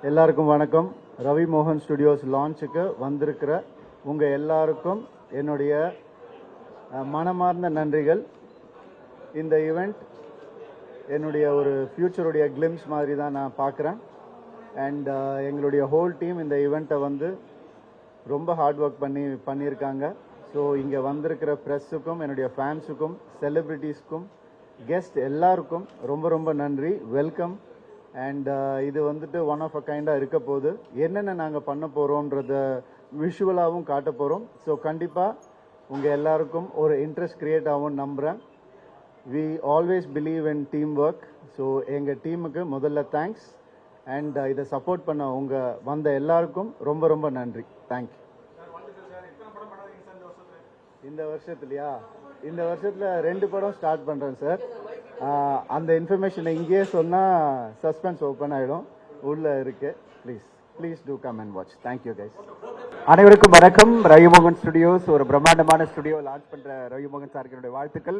எல்லாருக்கும் வணக்கம். ரவி மோகன் ஸ்டுடியோஸ் லான்ச்சுக்கு வந்திருக்கிற உங்கள் எல்லாருக்கும் என்னுடைய மனமார்ந்த நன்றிகள். இந்த ஈவெண்ட் என்னுடைய ஒரு ஃப்யூச்சருடைய கிளிம்ஸ் மாதிரி தான் நான் பார்க்குறேன். அண்ட் எங்களுடைய ஹோல் டீம் இந்த ஈவெண்ட்டை வந்து ரொம்ப ஹார்ட் ஒர்க் பண்ணியிருக்காங்க. ஸோ இங்கே வந்திருக்கிற ப்ரெஸ்ஸுக்கும் என்னுடைய ஃபேன்ஸுக்கும் செலிப்ரிட்டிஸ்க்கும் கெஸ்ட் எல்லாருக்கும் ரொம்ப ரொம்ப நன்றி. வெல்கம். அண்ட் இது வந்துட்டு ஒன் ஆஃப் அ கைண்டாக இருக்க போகுது. என்னென்ன நாங்கள் பண்ண போகிறோன்றத விஷுவலாகவும் காட்ட போகிறோம். ஸோ கண்டிப்பாக உங்கள் எல்லாருக்கும் ஒரு இன்ட்ரெஸ்ட் க்ரியேட் ஆகும்னு நம்புகிறேன். We always believe in team work. So எங்கள் டீமுக்கு முதல்ல தேங்க்ஸ். அண்ட் இதை சப்போர்ட் பண்ண வந்த எல்லாருக்கும் ரொம்ப ரொம்ப நன்றி. தேங்க்யூ. இந்த வருஷத்துலையா? இந்த வருஷத்தில் 2 படம் ஸ்டார்ட் பண்ணுறேன் சார். அந்த இன்ஃபர்மேஷனை இங்கேயே சொன்னால் சஸ்பென்ஸ் ஓப்பன் ஆகிடும். உள்ளே இருக்கு. Please do come and watch. Thank you guys. அனைவருக்கும் வணக்கம். ரவிமோகன் ஸ்டுடியோஸ் ஒரு பிரம்மாண்டமான ஸ்டுடியோ லான்ச் பண்ணுற ரவிமோகன் சாருக்கு என்னுடைய வாழ்த்துக்கள்.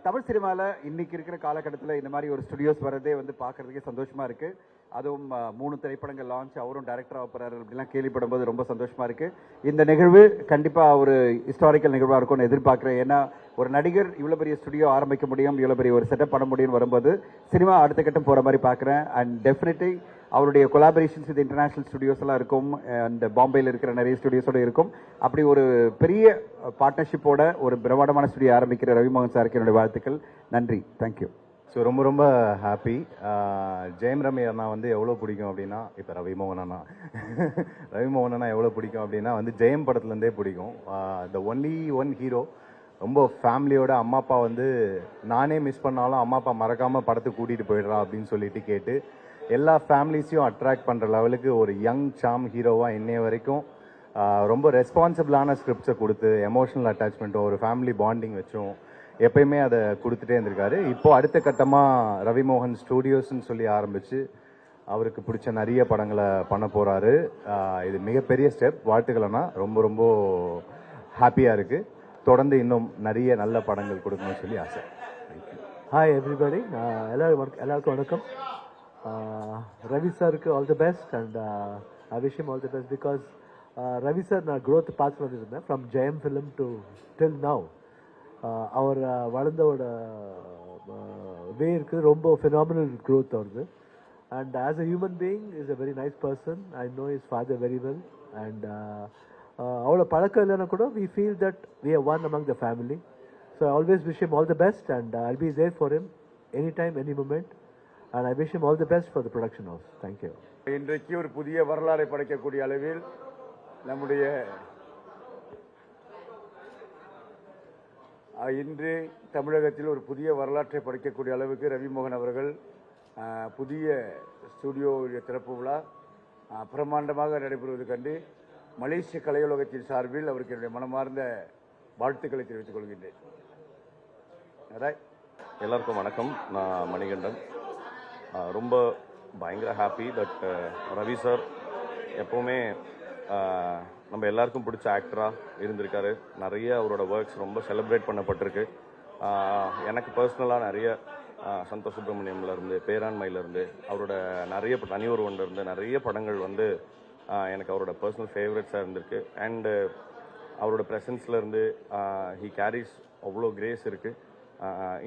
தமிழ் சினிமாவில் இன்னைக்கு இருக்கிற காலகட்டத்தில் இந்த மாதிரி ஒரு ஸ்டுடியோஸ் வரதே வந்து பார்க்குறதுக்கே சந்தோஷமாக இருக்குது. அதுவும் 3 திரைப்படங்கள் லான்ச், அவரும் டைரக்டர் ஆக போகிறாரு அப்படிலாம் கேள்விப்படும் போது ரொம்ப சந்தோஷமாக இருக்குது. இந்த நிகழ்வு கண்டிப்பாக ஒரு ஹிஸ்டாரிக்கல் நிகழ்வாக இருக்கும்னு எதிர்பார்க்குறேன். ஏன்னா ஒரு நடிகர் இவ்வளோ பெரிய ஸ்டுடியோ ஆரம்பிக்க முடியும், இவ்வளோ பெரிய ஒரு செட்டப் பண்ண முடியும்னு வரும்போது சினிமா அடுத்த கட்டம் போகிற மாதிரி பார்க்குறேன். அண்ட் டெஃபினெட்லி அவருடைய கொலாபரேஷன்ஸ் வித் இன்டர்நேஷனல் ஸ்டுடியோஸ் எல்லாம் இருக்கும். அண்ட் பாம்பேயில் இருக்கிற நிறைய ஸ்டுடியோஸோடு இருக்கும். அப்படி ஒரு பெரிய பார்ட்னர்ஷிப்போட ஒரு பிரம்மாண்டமான ஸ்டுடியோ ஆரம்பிக்கிற ரவிமோகன் சாருக்கு என்னுடைய வாழ்த்துக்கள். நன்றி. தேங்க்யூ. ஸோ ரொம்ப ரொம்ப ஹாப்பி. ஜெயம் ரவி அண்ணா வந்து எவ்வளோ பிடிக்கும் அப்படின்னா, இப்போ ரவிமோகன் அண்ணா எவ்வளோ பிடிக்கும் அப்படின்னா வந்து ஜெயம் படத்துலேருந்தே பிடிக்கும். The only one hero. ரொம்ப ஃபேமிலியோட அம்மா அப்பா வந்து நானே மிஸ் பண்ணாலும் அம்மா அப்பா மறக்காமல் படத்துக்கு கூட்டிகிட்டு போயிடுறா அப்படின்னு சொல்லிட்டு கேட்டு எல்லா ஃபேமிலிஸையும் அட்ராக்ட் பண்ணுற லெவலுக்கு ஒரு யங் சாம் ஹீரோவாக இன்னைய வரைக்கும் ரொம்ப ரெஸ்பான்சிபிளான ஸ்கிரிப்ட்ஸை கொடுத்து எமோஷனல் அட்டாச்மெண்ட்டோ ஒரு ஃபேமிலி பாண்டிங் வச்சும் எப்பயுமே அதை கொடுத்துட்டே இருந்திருக்காரு. இப்போது அடுத்த கட்டமாக ரவிமோகன் ஸ்டூடியோஸ்ன்னு சொல்லி ஆரம்பித்து அவருக்கு பிடிச்ச நிறைய படங்களை பண்ண போகிறாரு. இது மிகப்பெரிய ஸ்டெப். வாழ்த்துக்கள்னா ரொம்ப ரொம்ப ஹாப்பியாக இருக்குது. தொடர்ந்து இன்னும் நிறைய நல்ல படங்கள் கொடுக்கணும்னு சொல்லி ஆசை. Hi everybody. எல்லாருக்கும் வணக்கம். ரவி சாருக்கு all the best and I wish him all the best because Ravi sir நான் க்ரோத் பார்த்து வந்துருந்தேன் from Jayam film to till now. அவர் வளர்ந்தோட வே இருக்குது. ரொம்ப ஃபினாமினல் க்ரோத் அவருது. And as a human being is a very nice person. I know his father very well. And அவ்வளோ பழக்கம் இல்லைன்னா கூட we feel that we have one among the family. So I always wish him all the best and I'll be there for him any time any moment. And I wish him all the best for the production house. Thank you. இன்றைக்கு ஒரு புதிய வரலாறை படைக்கக்கூடிய அளவில் நம்முடைய இன்று தமிழகத்தில் ஒரு புதிய வரலாற்றை படைக்கக்கூடிய அளவுக்கு ரவிமோகன் அவர்கள் புதிய ஸ்டுடியோ திறப்பு விழா பிரம்மாண்டமாக நடைபெறுவது கண்டு மலேசிய கலையுலகத்தின் சார்பில் அவருக்கு என்னுடைய மனமார்ந்த வாழ்த்துக்களை தெரிவித்துக் கொள்கின்றேன். எல்லாருக்கும் வணக்கம். நான் மணிகண்டன். ரொம்ப பயங்கர ஹாப்பி தட் ரவி சார் எப்போவுமே நம்ம எல்லாருக்கும் பிடிச்ச ஆக்டராக இருந்திருக்காரு. நிறைய அவரோட ஒர்க்ஸ் ரொம்ப செலிப்ரேட் பண்ணப்பட்டிருக்கு. எனக்கு பர்சனலாக நிறைய சந்தோஷ் சுப்ரமணியம்லேருந்து பேராண்மையிலேருந்து அவரோட நிறைய தனி ஒருவன்லேருந்து நிறைய படங்கள் வந்து எனக்கு அவரோட பர்சனல் ஃபேவரட்ஸாக இருந்திருக்கு. அண்டு அவரோட ப்ரெசன்ஸ்லேருந்து ஹீ கேரிஸ் அவ்வளோ கிரேஸ் இருக்குது.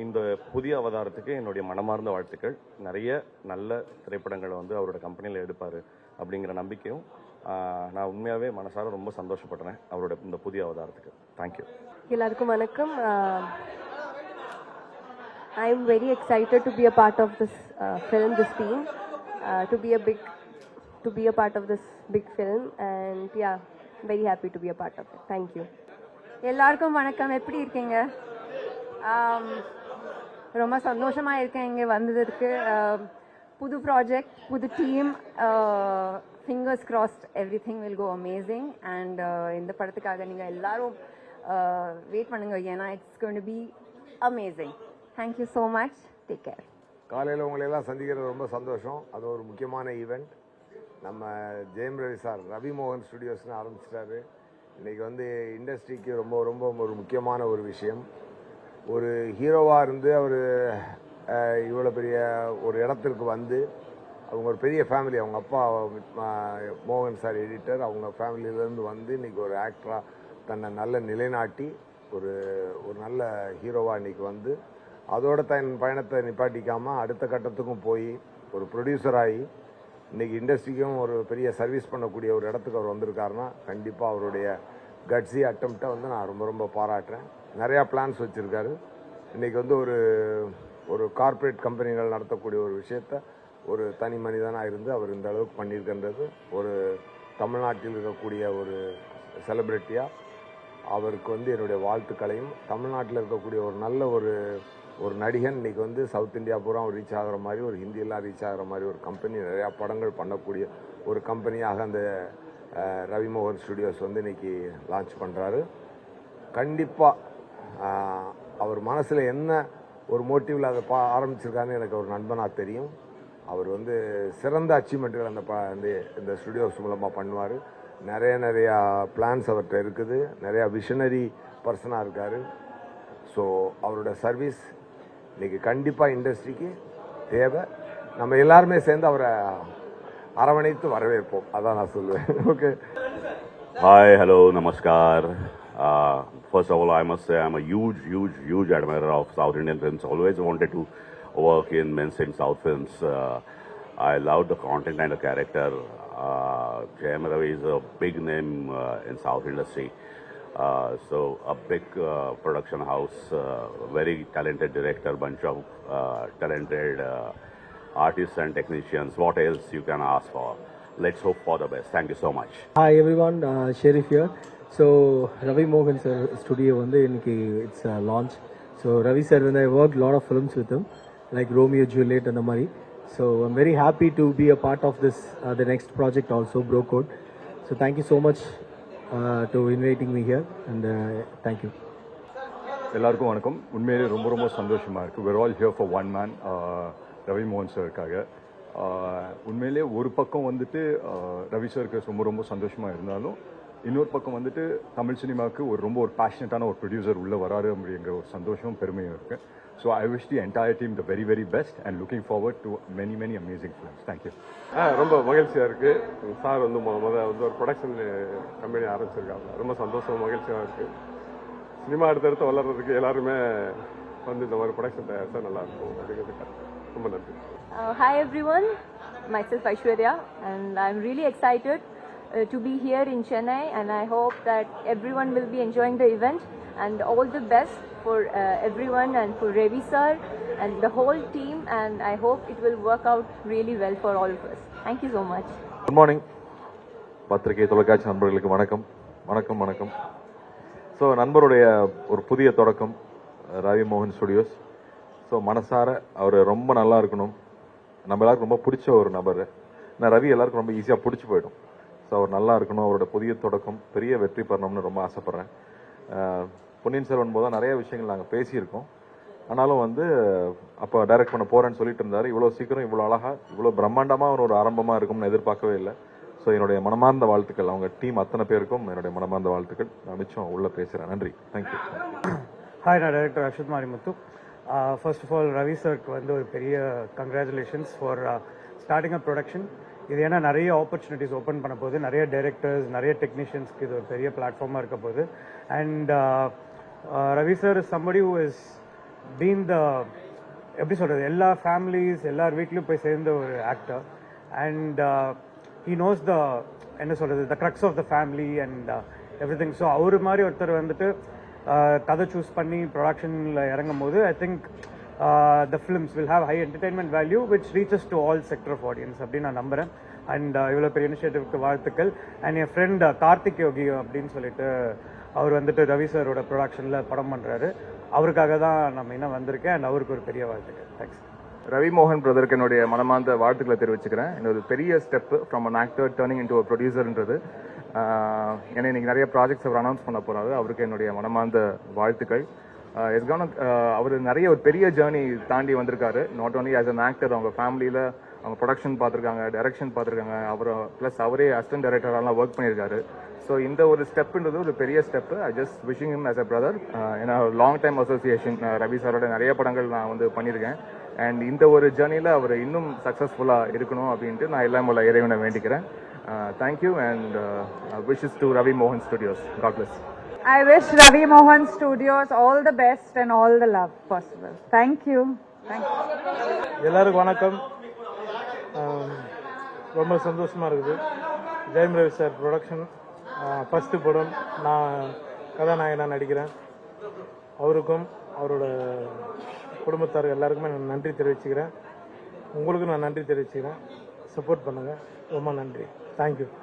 இந்த புதிய அவதாரத்துக்கு என்னுடைய மனமார்ந்த வாழ்த்துக்கள். நிறைய நல்ல திரைப்படங்களை வந்து அவரோட கம்பெனியில் எடுப்பார் அப்படிங்கிற நம்பிக்கையும் நான் உண்மையாகவே மனசார ரொம்ப சந்தோஷப்படுறேன் அவரோட இந்த புதிய அவதாரத்துக்கு. தேங்க்யூ. எல்லாருக்கும் வணக்கம். I am very excited to be a part of this film, this team, to be a part of this big film, and yeah, very happy to be a part of it. Thank you. எல்லாருக்கும் வணக்கம். எப்படி இருக்கீங்க? ரொம்ப சந்தோஷமாக இருக்கேன் இங்கே வந்ததுக்கு. புது ப்ராஜெக்ட், புது team. Fingers crossed everything will go amazing. And இந்த படத்துக்காக நீங்கள் எல்லாரும் வெயிட் பண்ணுங்க. ஏன்னா it's going to be amazing. Thank you so much. Take care. காலையில் உங்களையெல்லாம் சந்திக்கிறது ரொம்ப சந்தோஷம். அது ஒரு முக்கியமான ஈவெண்ட். நம்ம ஜெயம் ரவி சார் ரவிமோகன் ஸ்டுடியோஸ்னு ஆரம்பிச்சிட்டாரு. இன்றைக்கி வந்து இண்டஸ்ட்ரிக்கு ரொம்ப ரொம்ப ஒரு முக்கியமான ஒரு விஷயம். ஒரு ஹீரோவாக இருந்து அவர் இவ்வளோ பெரிய ஒரு இடத்திற்கு வந்து அவங்க ஒரு பெரிய ஃபேமிலி. அவங்க அப்பா மோகன் சார் எடிட்டர். அவங்க ஃபேமிலியிலேருந்து வந்து இன்றைக்கி ஒரு ஆக்டராக தன்னை நல்ல நிலைநாட்டி ஒரு ஒரு நல்ல ஹீரோவாக இன்றைக்கி வந்து அதோட தன் பயணத்தை நிப்பாட்டிக்காமல் அடுத்த கட்டத்துக்கும் போய் ஒரு ப்ரொடியூசராகி இன்றைக்கி இண்டஸ்ட்ரிக்கும் ஒரு பெரிய சர்வீஸ் பண்ணக்கூடிய ஒரு இடத்துக்கு அவர் வந்திருக்காருன்னா கண்டிப்பாக அவருடைய கட்ஸி அட்டம்ப்டை வந்து நான் ரொம்ப ரொம்ப பாராட்டுறேன். நிறையா பிளான்ஸ் வச்சுருக்காரு. இன்றைக்கி வந்து ஒரு கார்ப்பரேட் கம்பெனிகள் நடத்தக்கூடிய ஒரு விஷயத்த ஒரு தனி மனிதனாக இருந்து அவர் இந்த அளவுக்கு பண்ணியிருக்கின்றது ஒரு தமிழ்நாட்டில் இருக்கக்கூடிய ஒரு செலிப்ரிட்டியாக அவருக்கு வந்து என்னுடைய வாழ்த்துக்களையும், தமிழ்நாட்டில் இருக்கக்கூடிய ஒரு நல்ல ஒரு நடிகன் இன்றைக்கி வந்து சவுத் இந்தியா பூரா ரீச் ஆகிற மாதிரி, ஒரு ஹிந்தியெல்லாம் ரீச் ஆகிற மாதிரி ஒரு கம்பெனி, நிறையா படங்கள் பண்ணக்கூடிய ஒரு கம்பெனியாக அந்த ரவி மோகன் ஸ்டுடியோஸ் வந்து இன்றைக்கி லான்ச் பண்ணுறாரு. கண்டிப்பாக அவர் மனசில் என்ன ஒரு மோட்டிவில் அதை ஆரம்பிச்சிருக்காருன்னு எனக்கு ஒரு நண்பனாக தெரியும். அவர் வந்து சிறந்த அச்சீவ்மெண்ட்டுகள் இந்த ஸ்டுடியோஸ் மூலமாக பண்ணுவார். நிறையா பிளான்ஸ் அவர்கிட்ட இருக்குது. நிறையா விஷனரி பர்சனாக இருக்கார். ஸோ அவரோட சர்வீஸ் இன்றைக்கி கண்டிப்பாக இண்டஸ்ட்ரிக்கு தேவை. நம்ம எல்லாருமே சேர்ந்து அவரை அரவணைத்து வரவேற்போம். அதான் நான் சொல்லுவேன். Okay. Hi, hello, namaskar. First of all, I must say I'm a huge admirer of South Indian films. Always wanted to work in mainstream South films. I love the content and the character. Jayam Ravi is a big name in South industry. So a big production house, very talented director, bunch of talented artists and technicians. What else you can ask for? Let's hope for the best. Thank you so much. Hi everyone, Sherif here. So Ravi Mohan sir studio வந்து இன்னைக்கு it's a launch. So Ravi sir and I worked a lot of films with him like Romeo Juliet and the Mari. So I'm very happy to be a part of this the next project also, Bro Code. So thank you so much to inviting me here and thank you. எல்லாருக்கும் வணக்கம். உண்மையிலே ரொம்ப ரொம்ப சந்தோஷமாக இருக்குது. we're all here for one man, Ravi மோகன் சாருக்காக. உண்மையிலே ஒரு பக்கம் வந்துட்டு ரவி சாருக்கு ரொம்ப ரொம்ப சந்தோஷமாக இருந்தாலும் இன்னொரு பக்கம் வந்துட்டு தமிழ் சினிமாவுக்கு ஒரு பேஷனட்டான ஒரு ப்ரொடியூசர் உள்ளே வராரு அப்படிங்கிற ஒரு சந்தோஷமும் பெருமையும் இருக்குது. So I wish the entire team the very very best and looking forward to many amazing films. Thank you. ரொம்ப மகிழ்ச்சியாக இருக்குது. சார் வந்து முதல்ல வந்து ஒரு ப்ரொடக்ஷன் கம்பெனி ஆரம்பிச்சிருக்காங்க. ரொம்ப சந்தோஷம், மகிழ்ச்சியாக இருக்குது. சினிமா அடுத்தடுத்து வளர்கிறதுக்கு எல்லாருமே வந்து இந்த மாதிரி ப்ரொடக்ஷன் தயாரித்தா நல்லாயிருக்கும் அப்படிங்கிறதுக்கு ரொம்ப நன்றி. Hi everyone, myself Aishwarya and I'm really excited to be here in Chennai and I hope that everyone will be enjoying the event and all the best for everyone and for Ravi sir and the whole team and I hope it will work out really well for all of us. Thank you so much. Good morning. பத்திரிகை தொலைக்காட்சி நண்பர்களுக்கு வணக்கம். வணக்கம் வணக்கம். So நண்பருடைய ஒரு புதிய தொடக்கம் ரவி மோகன் ஸ்டுடியோஸ். ஸோ மனசார அவர் ரொம்ப நல்லா இருக்கணும். நம்ம எல்லாருக்கும் ரொம்ப பிடிச்ச ஒரு நபர். நான் ரவி எல்லாருக்கும் ரொம்ப ஈஸியாக பிடிச்சி போயிடும். ஸோ அவர் நல்லா இருக்கணும். அவரோட புதிய தொடக்கம் பெரிய வெற்றி பெறணும்னு ரொம்ப ஆசைப்பட்றேன். பொன்னியின் செல்வன் போது நிறைய விஷயங்கள் நாங்கள் பேசியிருக்கோம். ஆனாலும் வந்து அப்போ டைரக்ட் பண்ண போகிறேன்னு சொல்லிட்டு இருந்தார். இவ்வளோ சீக்கிரம் இவ்வளோ அழகாக இவ்வளோ பிரம்மாண்டமாக ஒரு ஆரம்பமாக இருக்கும்னு எதிர்பார்க்கவே இல்லை. ஸோ என்னுடைய மனமார்ந்த வாழ்த்துக்கள். அவங்க டீம் அத்தனை பேருக்கும் என்னுடைய மனமார்ந்த வாழ்த்துக்கள். நான் மிச்சம் உள்ளே பேசுகிறேன். நன்றி. தேங்க்யூ. ஹாய், நான் director Ashwath Marimuthu. First of all Ravi சருக்கு வந்து ஒரு பெரிய congratulations for starting up production. இது ஏன்னா நிறைய ஆப்பர்ச்சுனிட்டிஸ் ஓப்பன் பண்ண போகுது. நிறைய டைரக்டர்ஸ், நிறைய டெக்னீஷியன்ஸ்க்கு இது ஒரு பெரிய பிளாட்ஃபார்மாக இருக்க போகுது. And Ravi sir is somebody who is been the எப்படி சொல்கிறது, எல்லா ஃபேமிலிஸ் எல்லார் வீட்லேயும் போய் சேர்ந்த ஒரு actor. And he knows the என்ன சொல்கிறது the crux of the family and everything. So அவர் மாதிரி ஒருத்தர் வந்துட்டு கதை சூஸ் பண்ணி ப்ரொடக்ஷனில் இறங்கும் போது I think the films will have high entertainment value which reaches to all sector of audience அப்படின்னு நான் நம்புகிறேன். அண்ட் இவ்வளோ பெரிய இனிஷியேட்டிவ்க்கு வாழ்த்துக்கள். அண்ட் என் ஃப்ரெண்ட் கார்த்திக் யோகி அப்படின்னு சொல்லிட்டு அவர் வந்துட்டு ரவி சாரோட ப்ரொடக்ஷனில் படம் பண்ணுறாரு. அவருக்காக தான் நம்ம இன்னும் வந்திருக்கேன். அண்ட் அவருக்கு ஒரு பெரிய வாழ்த்துக்கள். தேங்க்ஸ். ரவி மோகன் பிரதருக்கு என்னுடைய மனமார்ந்த வாழ்த்துக்களை தெரிவிச்சுக்கிறேன். என்னோட பெரிய step from an actor turning into ப்ரொடியூசர்ன்றது. ஏன்னா இன்னைக்கு நிறைய ப்ராஜெக்ட்ஸ் அவர் அனௌன்ஸ் பண்ண போறாரு. அவருக்கு என்னுடைய மனமார்ந்த வாழ்த்துக்கள். அவர் நிறைய ஒரு பெரிய ஜேர்னி தாண்டி வந்திருக்காரு. Not only as an actor, அவங்க ஃபேமிலியில் அவங்க ப்ரொடக்ஷன் பார்த்துருக்காங்க, டைரக்ஷன் பார்த்துருக்காங்க. ப்ளஸ் அவரே அசிஸ்டன்ட் டைரக்டரெல்லாம் ஒர்க் பண்ணியிருக்காரு. ஸோ இந்த ஒரு ஸ்டெப்புன்றது ஒரு பெரிய step. I just wishing him as a brother. ஏன்னா லாங் டைம் அசோசியேஷன் ரவி சாரோட நிறைய படங்கள் நான் வந்து பண்ணியிருக்கேன். அண்ட் இந்த ஒரு ஜேர்னியில் அவர் இன்னும் சக்ஸஸ்ஃபுல்லாக இருக்கணும் அப்படின்ட்டு நான் எல்லாம் உள்ள இறைவனை வேண்டிக்கிறேன். Thank you and wishes to Ravi மோகன் studios. God bless. I wish Ravi Mohan Studios all the best and all the love possible. Thank you. Thank you. எல்லாருக்கும் வணக்கம். ரொம்ப சந்தோஷமாக இருக்குது. Jayam Ravi sir production first படம் நான் கதாநாயகனாக நடிக்கிறேன். அவருக்கும் அவரோட குடும்பத்தார் எல்லாருக்குமே நான் நன்றி தெரிவிச்சுக்கிறேன். உங்களுக்கும் நான் நன்றி தெரிவிச்சுக்கிறேன். சப்போர்ட் பண்ணுங்கள். ரொம்ப நன்றி. தேங்க்யூ.